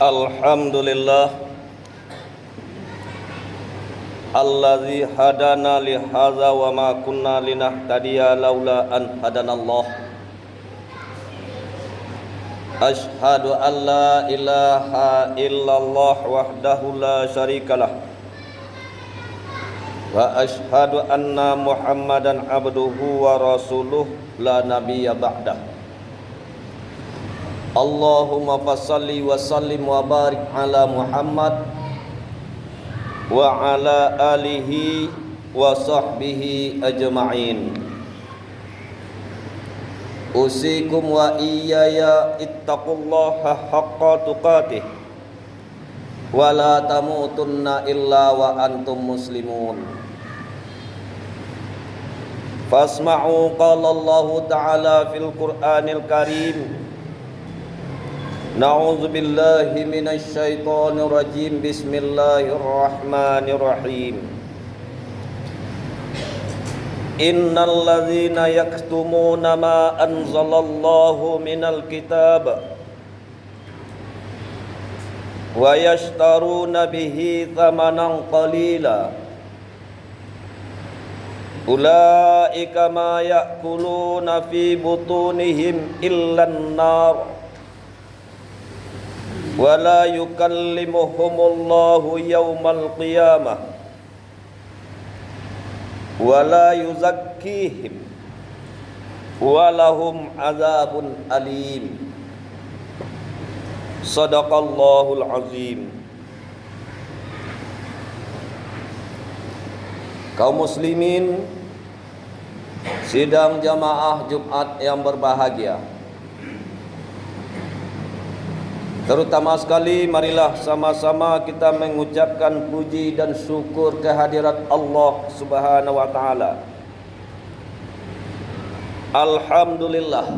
Alhamdulillah allazi hadana li hadza wa ma kunna linahtadiya laula an hadanallah. Asyhadu an la ilaha illallah wahdahu la syarikalah wa asyhadu anna Muhammadan abduhu wa rasuluh la nabiyya ba'dah. Allahumma fassalli wa sallim wa barik ala Muhammad wa ala alihi wa sahbihi ajma'in. Usikum wa iyaya ittaqullaha haqqa tuqatih wa la tamutunna illa wa antum muslimun. Fasma'u qala Allah ta'ala fil Qur'anil Karim. Na'udzu billahi minasy syaithanir rajim. Bismillahirrahmanirrahim. Innal ladzina yaktumuna ma anzalallahu minal kitab wa yashtaruna bihi thamanan qalila ulaika ma ya'kuluna fi butunihim illan nar wa la yukallimuhumullahu yawmal qiyamah wa la yuzakkihim wa lahum azabun alim. Sadaqallahul azim. Kaum muslimin sidang jamaah Jumat yang berbahagia, terutama sekali marilah sama-sama kita mengucapkan puji dan syukur kehadirat Allah Subhanahu wa taala. Alhamdulillah,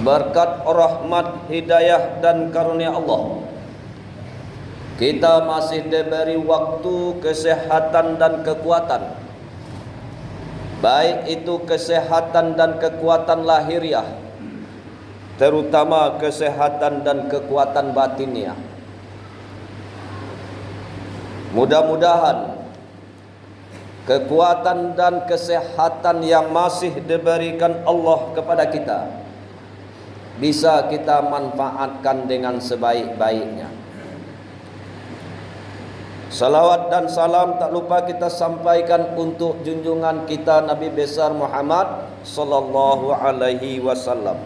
berkat rahmat, hidayah dan karunia Allah, kita masih diberi waktu, kesehatan dan kekuatan, baik itu kesehatan dan kekuatan lahiriah, terutama kesehatan dan kekuatan batinnya. Mudah-mudahan kekuatan dan kesehatan yang masih diberikan Allah kepada kita bisa kita manfaatkan dengan sebaik-baiknya. Salawat dan salam tak lupa kita sampaikan untuk junjungan kita Nabi besar Muhammad sallallahu alaihi wasallam.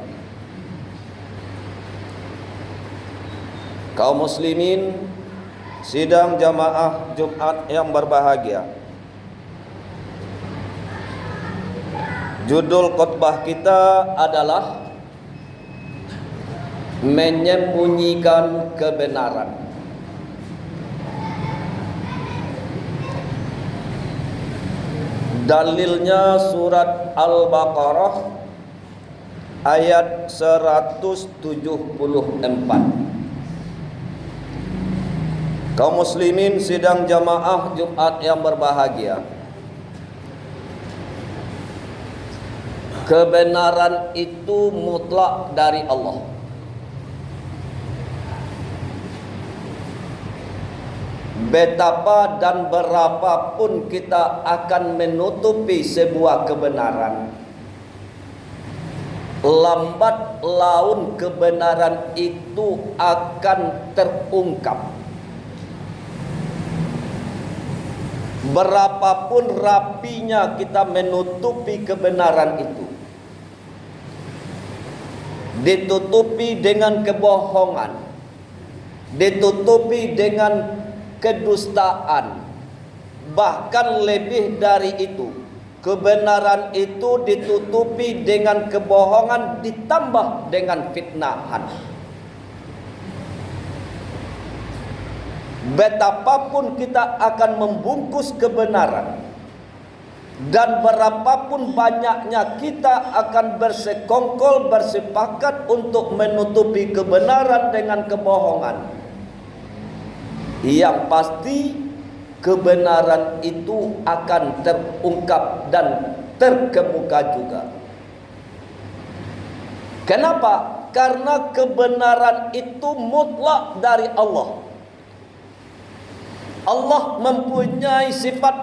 Kaum muslimin sidang jamaah Jumat yang berbahagia, judul khutbah kita adalah menyembunyikan kebenaran. Dalilnya surat Al-Baqarah ayat 174. Kaum muslimin sidang jamaah Jumat yang berbahagia, kebenaran itu mutlak dari Allah. Betapa dan berapapun kita akan menutupi sebuah kebenaran, lambat laun kebenaran itu akan terungkap. Berapapun rapinya kita menutupi kebenaran itu, ditutupi dengan kebohongan, ditutupi dengan kedustaan, bahkan lebih dari itu, kebenaran itu ditutupi dengan kebohongan ditambah dengan fitnahan. Betapapun kita akan membungkus kebenaran dan berapapun banyaknya kita akan bersekongkol, bersepakat untuk menutupi kebenaran dengan kebohongan, yang pasti kebenaran itu akan terungkap dan terkemuka juga. Kenapa? Karena kebenaran itu mutlak dari Allah. Allah mempunyai sifat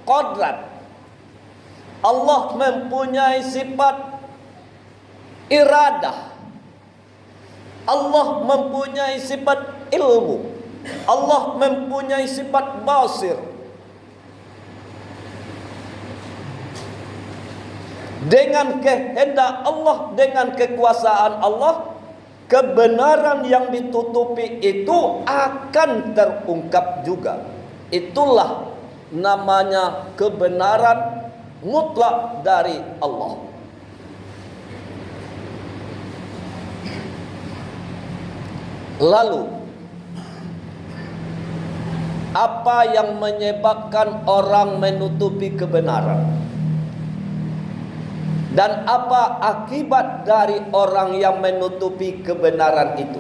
qadrat. Allah mempunyai sifat iradah. Allah mempunyai sifat ilmu. Allah mempunyai sifat basir. Dengan kehendak Allah, dengan kekuasaan Allah, kebenaran yang ditutupi itu akan terungkap juga. Itulah namanya kebenaran mutlak dari Allah. Lalu, apa yang menyebabkan orang menutupi kebenaran? Dan apa akibat dari orang yang menutupi kebenaran itu?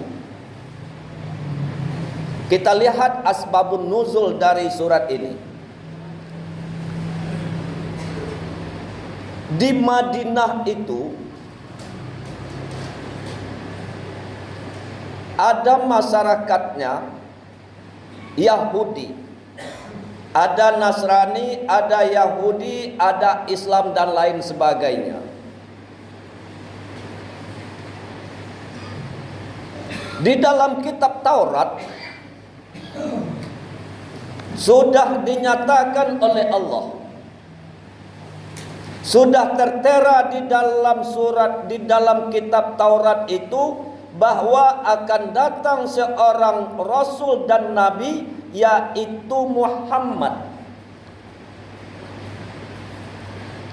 Kita lihat asbabun nuzul dari surat ini. Di Madinah itu ada masyarakatnya Yahudi, ada Nasrani, ada Yahudi, ada Islam dan lain sebagainya. Di dalam kitab Taurat sudah dinyatakan oleh Allah, sudah tertera di dalam kitab Taurat itu bahwa akan datang seorang rasul dan nabi, yaitu Muhammad.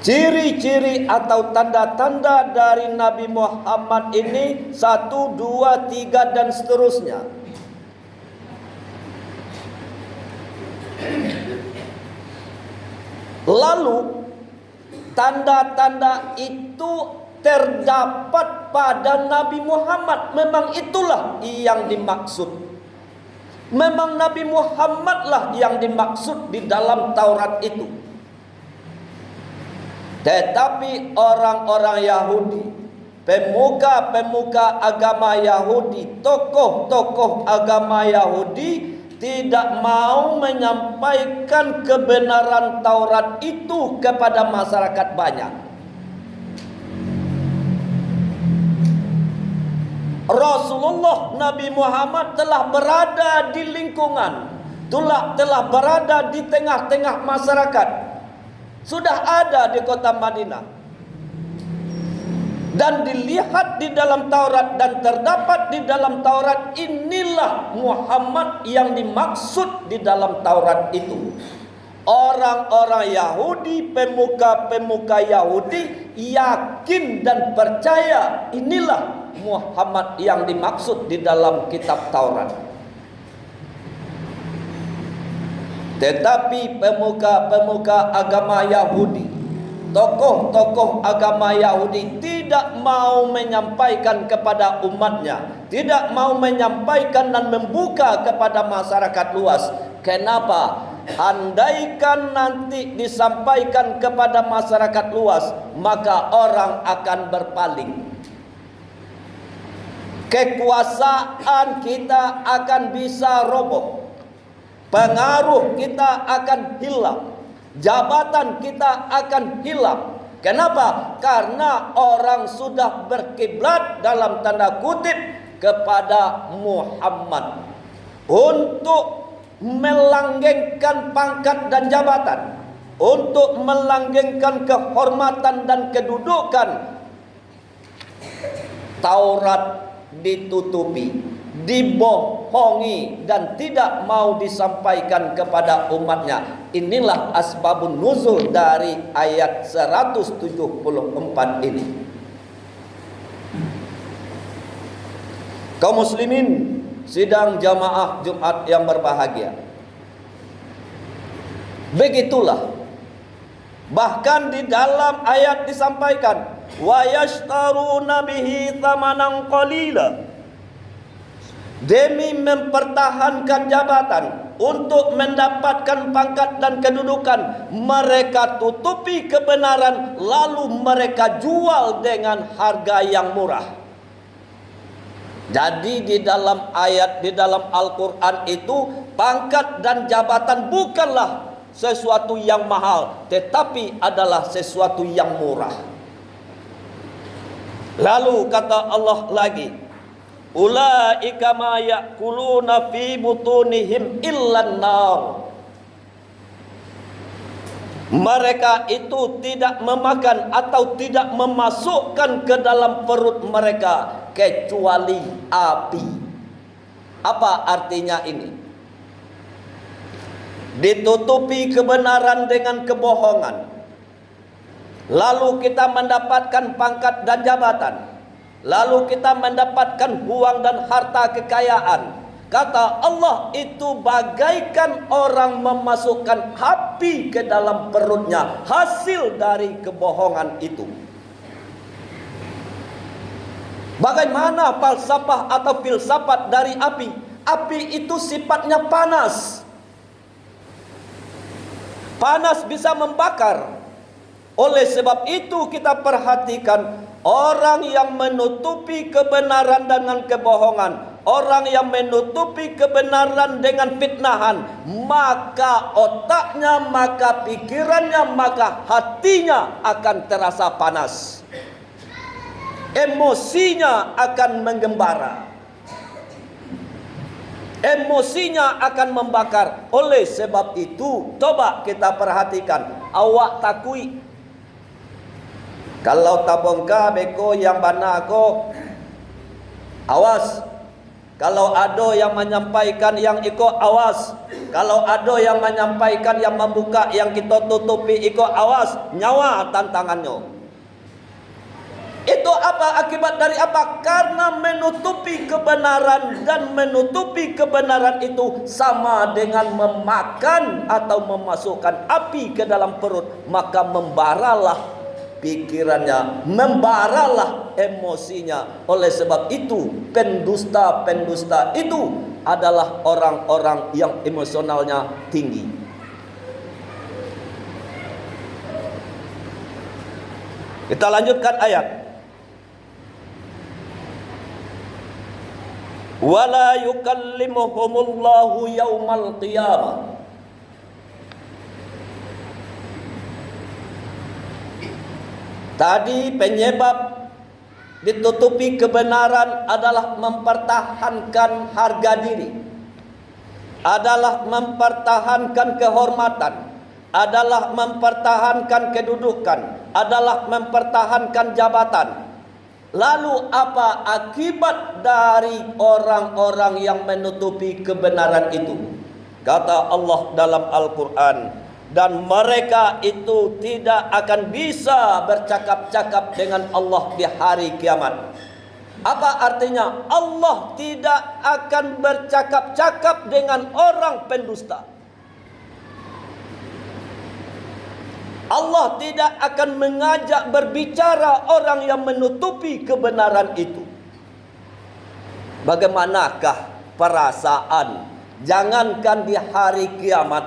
Ciri-ciri atau tanda-tanda dari Nabi Muhammad ini 1, 2, 3 dan seterusnya. Lalu tanda-tanda itu terdapat pada Nabi Muhammad. Memang itulah yang dimaksud. Memang Nabi Muhammadlah yang dimaksud di dalam Taurat itu. Tetapi orang-orang Yahudi, pemuka-pemuka agama Yahudi, tokoh-tokoh agama Yahudi tidak mau menyampaikan kebenaran Taurat itu kepada masyarakat banyak. Rasulullah Nabi Muhammad telah berada di lingkungan, telah berada di tengah-tengah masyarakat. Sudah ada di kota Madinah. Dan dilihat di dalam Taurat dan terdapat di dalam Taurat, inilah Muhammad yang dimaksud di dalam Taurat itu. Orang-orang Yahudi, pemuka-pemuka Yahudi yakin dan percaya inilah Muhammad yang dimaksud di dalam kitab Taurat. Tetapi pemuka-pemuka agama Yahudi, tokoh-tokoh agama Yahudi tidak mau menyampaikan kepada umatnya, tidak mau menyampaikan dan membuka kepada masyarakat luas. Kenapa? Andaikan nanti disampaikan kepada masyarakat luas, maka orang akan berpaling. Kekuasaan kita akan bisa roboh. Pengaruh kita akan hilang. Jabatan kita akan hilang. Kenapa? Karena orang sudah berkiblat dalam tanda kutip kepada Muhammad untuk melanggengkan pangkat dan jabatan, untuk melanggengkan kehormatan dan kedudukan. Taurat ditutupi, dibohongi dan tidak mau disampaikan kepada umatnya. Inilah asbabun nuzul dari ayat 174 ini. Kaum muslimin sidang jamaah Jumat yang berbahagia, begitulah. Bahkan di dalam ayat disampaikan, wa yashtaruna bihi thamanan qalila, demi mempertahankan jabatan, untuk mendapatkan pangkat dan kedudukan, mereka tutupi kebenaran lalu mereka jual dengan harga yang murah. Jadi di dalam ayat, di dalam Al-Quran itu, pangkat dan jabatan bukanlah sesuatu yang mahal, tetapi adalah sesuatu yang murah. Lalu kata Allah lagi, ulaika ma ya'kuluna fi butunihim illan nar. Mereka itu tidak memakan atau tidak memasukkan ke dalam perut mereka kecuali api. Apa artinya ini? Ditutupi kebenaran dengan kebohongan, lalu kita mendapatkan pangkat dan jabatan, lalu kita mendapatkan uang dan harta kekayaan. Kata Allah, itu bagaikan orang memasukkan api ke dalam perutnya, hasil dari kebohongan itu. Bagaimana falsafah atau filsafat dari api? Api itu sifatnya panas. Panas bisa membakar. Oleh sebab itu kita perhatikan orang yang menutupi kebenaran dengan kebohongan, orang yang menutupi kebenaran dengan fitnahan, maka otaknya, maka pikirannya, maka hatinya akan terasa panas. Emosinya akan menggembara. Emosinya akan membakar. Oleh sebab itu, coba kita perhatikan. Awak takui. Kalau tabongka beko yang bana ko, awas. Kalau ada yang menyampaikan yang iko, awas. Kalau ada yang menyampaikan yang membuka yang kita tutupi iko, awas. Nyawa tantangannya. Itu apa? Akibat dari apa? Karena menutupi kebenaran, dan menutupi kebenaran itu sama dengan memakan atau memasukkan api ke dalam perut. Maka membaralah pikirannya, membaralah emosinya. Oleh sebab itu, pendusta-pendusta itu adalah orang-orang yang emosionalnya tinggi. Kita lanjutkan ayat. Wala yukallimuhumullahu yaumal qiyamah. Tadi penyebab ditutupi kebenaran adalah mempertahankan harga diri, adalah mempertahankan kehormatan, adalah mempertahankan kedudukan, adalah mempertahankan jabatan. Lalu apa akibat dari orang-orang yang menutupi kebenaran itu? Kata Allah dalam Al-Quran, dan mereka itu tidak akan bisa bercakap-cakap dengan Allah di hari kiamat. Apa artinya? Allah tidak akan bercakap-cakap dengan orang pendusta. Allah tidak akan mengajak berbicara orang yang menutupi kebenaran itu. Bagaimanakah perasaan? Jangankan di hari kiamat,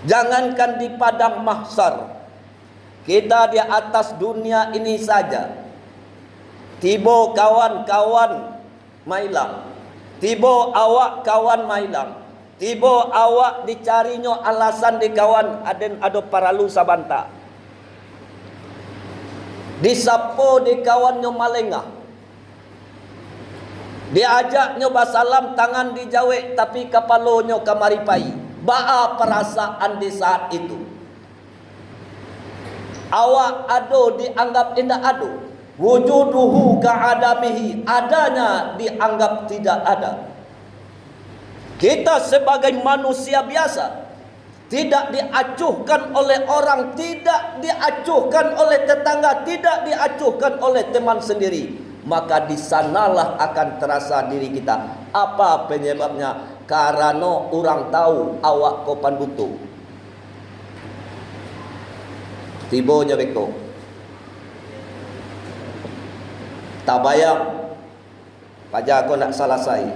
jangankan di padang mahsyar, kita di atas dunia ini saja. Tiba kawan-kawan mailang, tiba awak kawan mailang, tiba awak dicarinya alasan di kawan aden ado paralu sabanta. Disapo di kawannya malengah. Diajaknya basalam tangan dijawe tapi kapalonyo kamaripai. Ba'a perasaan di saat itu. Awak ado dianggap indah ado. Wujuduhu ka'adamihi, adanya dianggap tidak ada. Kita sebagai manusia biasa, tidak diacuhkan oleh orang, tidak diacuhkan oleh tetangga, tidak diacuhkan oleh teman sendiri. Maka di sanalah akan terasa diri kita. Apa penyebabnya? Karena orang tahu awak kopan butuh. Tibonya beko. Tak bayang. Pajak aku nak selesai.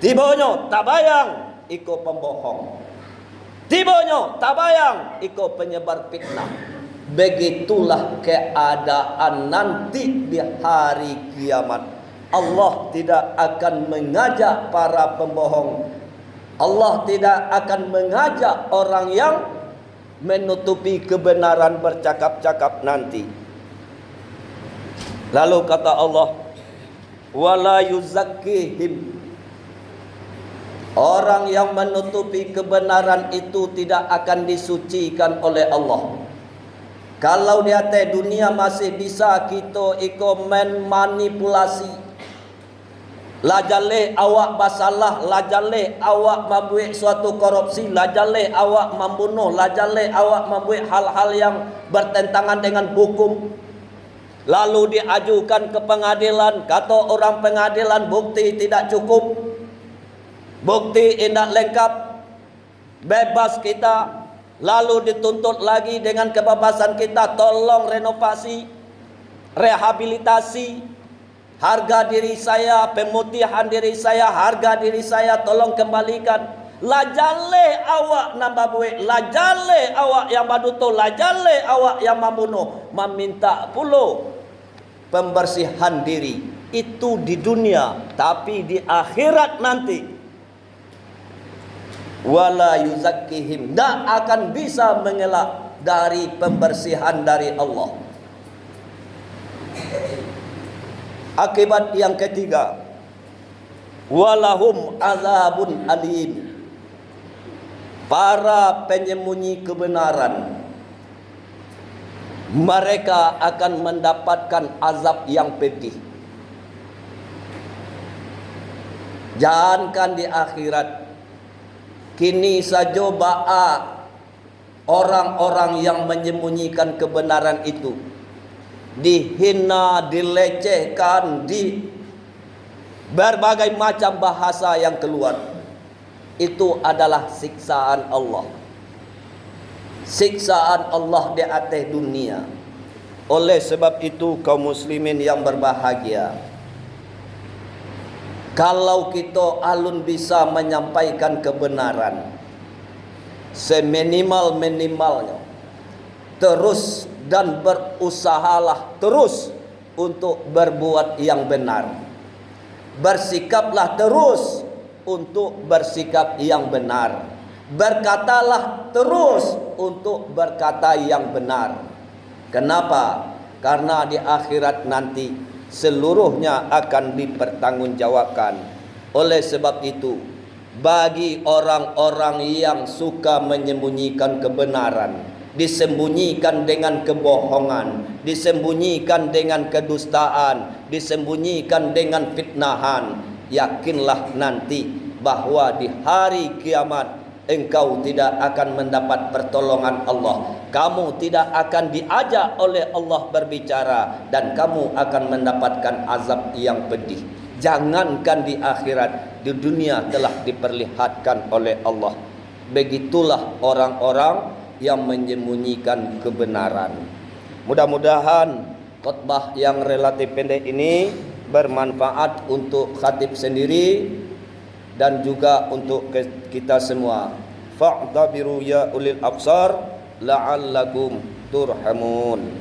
Tibonya tak bayang. Iko pembohong. Tibonya tak bayang. Iko penyebar fitnah. Begitulah keadaan nanti di hari kiamat. Allah tidak akan mengajak para pembohong. Allah tidak akan mengajak orang yang menutupi kebenaran bercakap-cakap nanti. Lalu kata Allah, wala yuzakkihim. Orang yang menutupi kebenaran itu tidak akan disucikan oleh Allah. Kalau di atas dunia masih bisa kita manipulasi. Lajaleh awak basalah, lajaleh awak membuat suatu korupsi, lajaleh awak membunuh, lajaleh awak membuat hal-hal yang bertentangan dengan hukum. Lalu diajukan ke pengadilan, kata orang pengadilan bukti tidak cukup, bukti tidak lengkap, bebas kita. Lalu dituntut lagi dengan kebebasan kita, tolong renovasi, rehabilitasi harga diri saya, pemutihan diri saya, harga diri saya tolong kembalikan. Lajale awak nambah buik, lajale awak yang baduto, lajale awak yang membunuh, meminta pula pembersihan diri. Itu di dunia, tapi di akhirat nanti wala yuzakkihim, tak akan bisa mengelak dari pembersihan dari Allah. Akibat yang ketiga, walahum azabun alim. Para penyembunyi kebenaran, mereka akan mendapatkan azab yang pedih. Jangankan di akhirat, kini saja ba'a orang-orang yang menyembunyikan kebenaran itu dihina, dilecehkan, di berbagai macam bahasa yang keluar. Itu adalah siksaan Allah. Siksaan Allah di atas dunia. Oleh sebab itu kaum muslimin yang berbahagia, kalau kita alun bisa menyampaikan kebenaran seminimal-minimalnya, terus dan berusahalah terus untuk berbuat yang benar. Bersikaplah terus untuk bersikap yang benar. Berkatalah terus untuk berkata yang benar. Kenapa? Karena di akhirat nanti seluruhnya akan dipertanggungjawabkan. Oleh sebab itu, bagi orang-orang yang suka menyembunyikan kebenaran, disembunyikan dengan kebohongan, disembunyikan dengan kedustaan, disembunyikan dengan fitnahan, yakinlah nanti bahwa di hari kiamat engkau tidak akan mendapat pertolongan Allah. Kamu tidak akan diajak oleh Allah berbicara, dan kamu akan mendapatkan azab yang pedih. Jangankan di akhirat, di dunia telah diperlihatkan oleh Allah. Begitulah orang-orang yang menyembunyikan kebenaran. Mudah-mudahan khutbah yang relatif pendek ini bermanfaat untuk khatib sendiri dan juga untuk kita semua. Fa'tabiru ya ulil absar la'allakum turhamun.